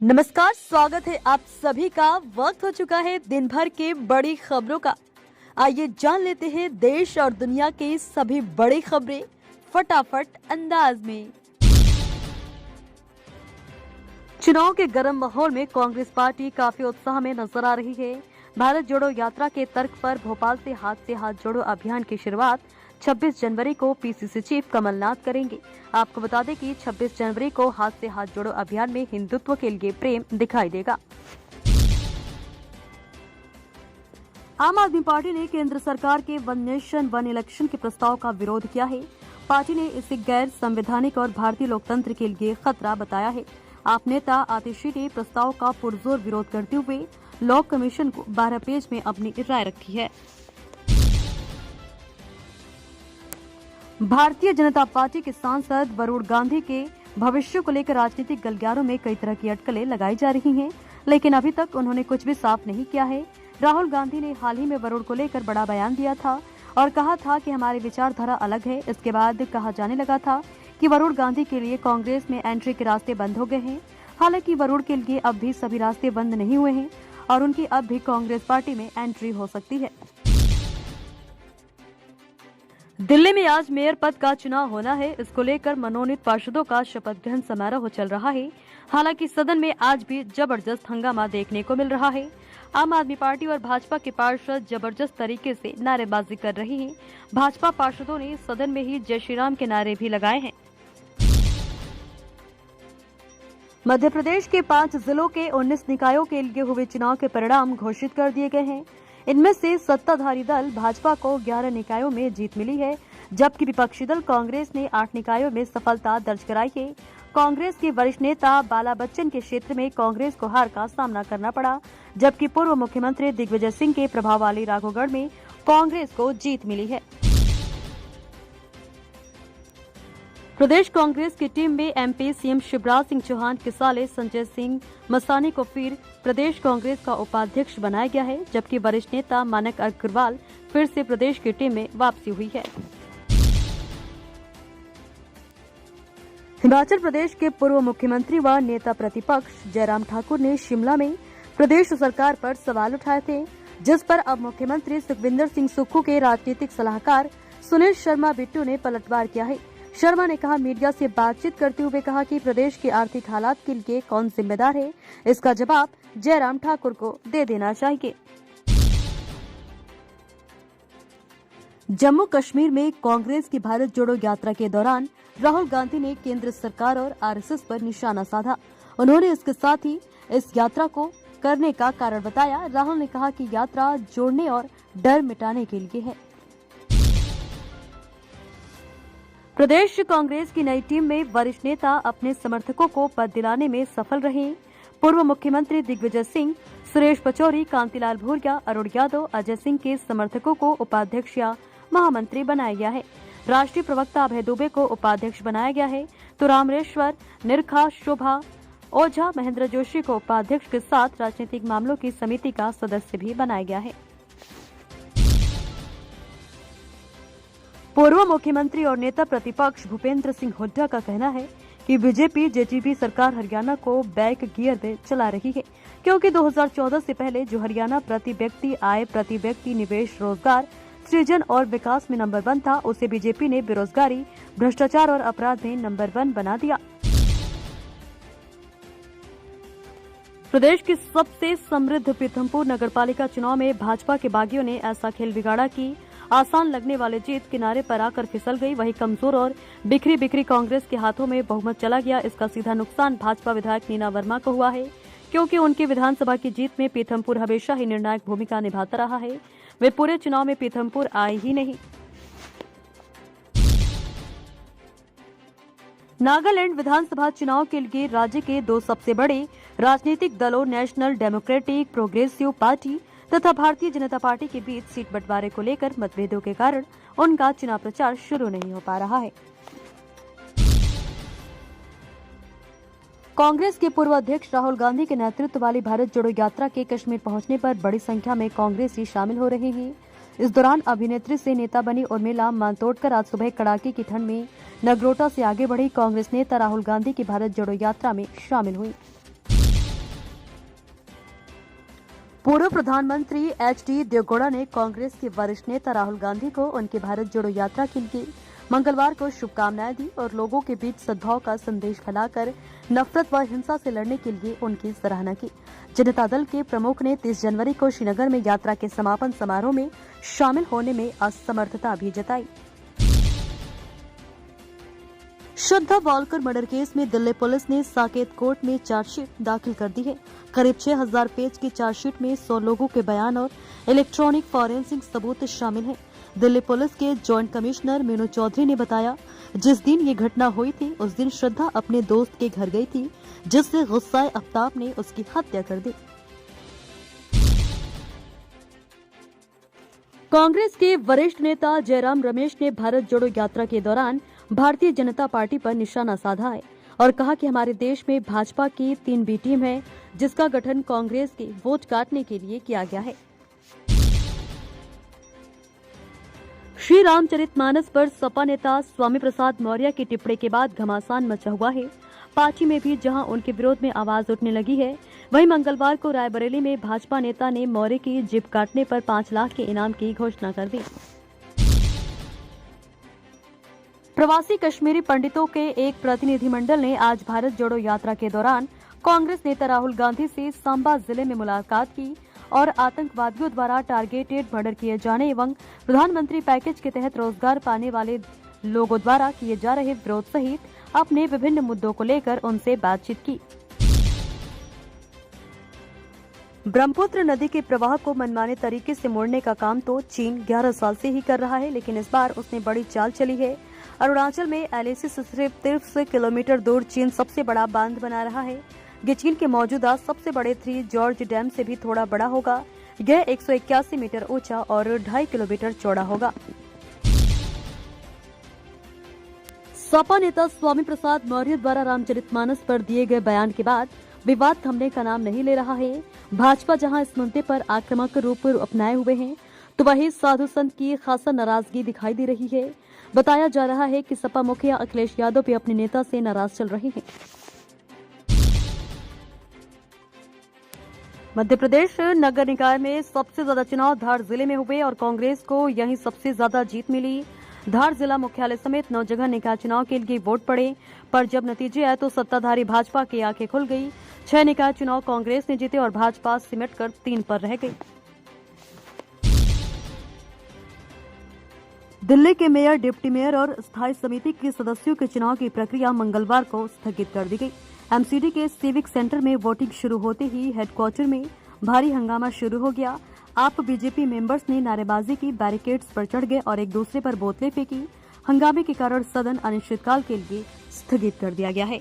नमस्कार, स्वागत है आप सभी का। वक्त हो चुका है दिन भर के बड़ी खबरों का। आइए जान लेते हैं देश और दुनिया के सभी बड़ी खबरें फटाफट अंदाज में। चुनाव के गर्म माहौल में कांग्रेस पार्टी काफी उत्साह में नजर आ रही है। भारत जोड़ो यात्रा के तर्क पर भोपाल से हाथ जोड़ो अभियान की शुरुआत 26 जनवरी को पीसीसी चीफ कमलनाथ करेंगे। आपको बता दें कि 26 जनवरी को हाथ से हाथ जोड़ो अभियान में हिंदुत्व के लिए प्रेम दिखाई देगा। आम आदमी पार्टी ने केंद्र सरकार के वन नेशन वन इलेक्शन के प्रस्ताव का विरोध किया है। पार्टी ने इसे गैर संवैधानिक और भारतीय लोकतंत्र के लिए खतरा बताया है। आप नेता आतिशी ने प्रस्ताव का पुरजोर विरोध करते हुए लॉ कमीशन को 12 पेज में अपनी राय रखी है। भारतीय जनता पार्टी के सांसद वरुण गांधी के भविष्य को लेकर राजनीतिक गलियारों में कई तरह की अटकलें लगाई जा रही हैं, लेकिन अभी तक उन्होंने कुछ भी साफ नहीं किया है। राहुल गांधी ने हाल ही में वरुण को लेकर बड़ा बयान दिया था और कहा था कि हमारी विचारधारा अलग है। इसके बाद कहा जाने लगा था कि वरुण गांधी के लिए कांग्रेस में एंट्री के रास्ते बंद हो गए हैं। हालांकि वरुण के लिए अब भी सभी रास्ते बंद नहीं हुए हैं और उनकी अब भी कांग्रेस पार्टी में एंट्री हो सकती है। दिल्ली में आज मेयर पद का चुनाव होना है। इसको लेकर मनोनीत पार्षदों का शपथ ग्रहण समारोह चल रहा है। हालांकि सदन में आज भी जबरदस्त हंगामा देखने को मिल रहा है। आम आदमी पार्टी और भाजपा के पार्षद जबरदस्त तरीके से नारेबाजी कर रहे हैं। भाजपा पार्षदों ने सदन में ही जय श्री राम के नारे भी लगाए हैं। मध्य प्रदेश के 5 जिलों के 19 निकायों के लिए हुए चुनाव के परिणाम घोषित कर दिए गए हैं। इनमें से सत्ताधारी दल भाजपा को 11 निकायों में जीत मिली है, जबकि विपक्षी दल कांग्रेस ने 8 निकायों में सफलता दर्ज कराई है। कांग्रेस के वरिष्ठ नेता बाला बच्चन के क्षेत्र में कांग्रेस को हार का सामना करना पड़ा, जबकि पूर्व मुख्यमंत्री दिग्विजय सिंह के प्रभाव वाली राघोगढ़ में कांग्रेस को जीत मिली है। प्रदेश कांग्रेस की टीम में एमपी सीएम शिवराज सिंह चौहान के साले संजय सिंह मसानी को फिर प्रदेश कांग्रेस का उपाध्यक्ष बनाया गया है, जबकि वरिष्ठ नेता मानक अग्रवाल फिर से प्रदेश की टीम में वापसी हुई है। हिमाचल प्रदेश के पूर्व मुख्यमंत्री व नेता प्रतिपक्ष जयराम ठाकुर ने शिमला में प्रदेश सरकार पर सवाल उठाए थे, जिस पर अब मुख्यमंत्री सुखविंदर सिंह सुक्खू के राजनीतिक सलाहकार सुनील शर्मा बिट्टू ने पलटवार किया है। शर्मा ने कहा, मीडिया से बातचीत करते हुए कहा कि प्रदेश के आर्थिक हालात के लिए कौन जिम्मेदार है, इसका जवाब जयराम ठाकुर को दे देना चाहिए। जम्मू कश्मीर में कांग्रेस की भारत जोड़ो यात्रा के दौरान राहुल गांधी ने केंद्र सरकार और आरएसएस पर निशाना साधा। उन्होंने इसके साथ ही इस यात्रा को करने का कारण बताया। राहुल ने कहा कि यात्रा जोड़ने और डर मिटाने के लिए है। प्रदेश कांग्रेस की नई टीम में वरिष्ठ नेता अपने समर्थकों को पद दिलाने में सफल रहे। पूर्व मुख्यमंत्री दिग्विजय सिंह, सुरेश पचौरी, कांतिलाल भूरिया, अरुण यादव, अजय सिंह के समर्थकों को उपाध्यक्ष या महामंत्री बनाया गया है। राष्ट्रीय प्रवक्ता अभय दुबे को उपाध्यक्ष बनाया गया है, तो रामरेश्वर, निरखा, शोभा ओझा, महेंद्र जोशी को उपाध्यक्ष के साथ राजनीतिक मामलों की समिति का सदस्य भी बनाया गया है। पूर्व मुख्यमंत्री और नेता प्रतिपक्ष भूपेंद्र सिंह हुड्डा का कहना है कि बीजेपी जेजेपी सरकार हरियाणा को बैक गियर में चला रही है, क्योंकि 2014 से पहले जो हरियाणा प्रति व्यक्ति आय, प्रति व्यक्ति निवेश, रोजगार सृजन और विकास में नंबर 1 था, उसे बीजेपी ने बेरोजगारी, भ्रष्टाचार और अपराध में नंबर 1 बना दिया। प्रदेश की सबसे समृद्ध पीथमपुर नगरपालिका चुनाव में भाजपा के बागियों ने ऐसा खेल बिगाड़ा कि आसान लगने वाले जीत किनारे पर आकर फिसल गई। वहीं कमजोर और बिखरी बिखरी कांग्रेस के हाथों में बहुमत चला गया। इसका सीधा नुकसान भाजपा विधायक नीना वर्मा को हुआ है, क्योंकि उनकी विधानसभा की जीत में पीथमपुर हमेशा ही निर्णायक भूमिका निभाता रहा है। वे पूरे चुनाव में पीथमपुर आए ही नहीं। नागालैंड विधानसभा चुनाव के लिए राज्य के 2 सबसे बड़े राजनीतिक दलों नेशनल डेमोक्रेटिक प्रोग्रेसिव पार्टी तथा भारतीय जनता पार्टी के बीच सीट बंटवारे को लेकर मतभेदों के कारण उनका चुनाव प्रचार शुरू नहीं हो पा रहा है। कांग्रेस के पूर्व अध्यक्ष राहुल गांधी के नेतृत्व वाली भारत जोड़ो यात्रा के कश्मीर पहुंचने पर बड़ी संख्या में कांग्रेसी शामिल हो रहे हैं। इस दौरान अभिनेत्री से नेता बनी उर्मिला मान तोड़कर आज सुबह कड़ाके की ठंड में नगरोटा से आगे बढ़ी कांग्रेस नेता राहुल गांधी की भारत जोड़ो यात्रा में शामिल हुई। पूर्व प्रधानमंत्री एच.डी. देवेगौड़ा ने कांग्रेस के वरिष्ठ नेता राहुल गांधी को उनकी भारत जोड़ो यात्रा के लिए मंगलवार को शुभकामनाएं दी और लोगों के बीच सद्भाव का संदेश फैलाकर नफरत व हिंसा से लड़ने के लिए उनकी सराहना की। जनता दल के प्रमुख ने 30 जनवरी को श्रीनगर में यात्रा के समापन समारोह में शामिल होने में असमर्थता भी जताई। श्रद्धा वालकर मर्डर केस में दिल्ली पुलिस ने साकेत कोर्ट में चार्जशीट दाखिल कर दी है। करीब 6000 पेज की चार्जशीट में 100 लोगों के बयान और इलेक्ट्रॉनिक फॉरेंसिक सबूत शामिल हैं। दिल्ली पुलिस के जॉइंट कमिश्नर मीनू चौधरी ने बताया, जिस दिन ये घटना हुई थी उस दिन श्रद्धा अपने दोस्त के घर गई थी, जिससे गुस्साए आफ्ताब ने उसकी हत्या कर दी। कांग्रेस के वरिष्ठ नेता जयराम रमेश ने भारत जोड़ो यात्रा के दौरान भारतीय जनता पार्टी पर निशाना साधा है और कहा कि हमारे देश में भाजपा की 3 बी टीम है, जिसका गठन कांग्रेस के वोट काटने के लिए किया गया है। श्री रामचरितमानस पर सपा नेता स्वामी प्रसाद मौर्य की टिप्पणी के बाद घमासान मचा हुआ है। पार्टी में भी जहां उनके विरोध में आवाज उठने लगी है, वहीं मंगलवार को रायबरेली में भाजपा नेता ने मौर्य की जिप काटने पर 5 लाख के इनाम की घोषणा कर दी। प्रवासी कश्मीरी पंडितों के एक प्रतिनिधिमंडल ने आज भारत जोड़ो यात्रा के दौरान कांग्रेस नेता राहुल गांधी से सांबा जिले में मुलाकात की और आतंकवादियों द्वारा टारगेटेड मर्डर किए जाने एवं प्रधानमंत्री पैकेज के तहत रोजगार पाने वाले लोगों द्वारा किए जा रहे विरोध सहित अपने विभिन्न मुद्दों को लेकर उनसे बातचीत की। ब्रह्मपुत्र नदी के प्रवाह को मनमाने तरीके से मोड़ने का काम तो चीन 11 साल से ही कर रहा है, लेकिन इस बार उसने बड़ी चाल चली है। अरुणाचल में LAC से सिर्फ 30 किलोमीटर दूर चीन सबसे बड़ा बांध बना रहा है। ये चीन के मौजूदा सबसे बड़े 3 जॉर्ज डैम से भी थोड़ा बड़ा होगा। यह 181 मीटर ऊंचा और 2.5 किलोमीटर चौड़ा होगा। सपा नेता स्वामी प्रसाद मौर्य द्वारा रामचरितमानस पर दिए गए बयान के बाद विवाद थमने का नाम नहीं ले रहा है। भाजपा जहां इस मुद्दे पर आक्रामक रूप अपनाए हुए हैं, तो वहीं साधु संत की खासा नाराजगी दिखाई दे रही है। बताया जा रहा है कि सपा मुखिया अखिलेश यादव भी अपने नेता से नाराज चल रहे हैं। मध्य प्रदेश नगर निकाय में सबसे ज्यादा चुनाव धार जिले में हुए और कांग्रेस को यहीं सबसे ज्यादा जीत मिली। धार जिला मुख्यालय समेत 9 जगह निकाय चुनाव के लिए वोट पड़े, पर जब नतीजे आए तो सत्ताधारी भाजपा की आंखें खुल गई। 6 निकाय चुनाव कांग्रेस ने जीते और भाजपा सिमट कर 3 पर रह गई। दिल्ली के मेयर, डिप्टी मेयर और स्थायी समिति के सदस्यों के चुनाव की प्रक्रिया मंगलवार को स्थगित कर दी गई। MCD के सिविक सेंटर में वोटिंग शुरू होते ही हेडक्वार्टर में भारी हंगामा शुरू हो गया। आप बीजेपी मेंबर्स ने नारेबाजी की, बैरिकेड्स पर चढ़ गए और एक दूसरे पर बोतलें फेंकी। हंगामे के कारण सदन अनिश्चितकाल के लिए स्थगित कर दिया गया है।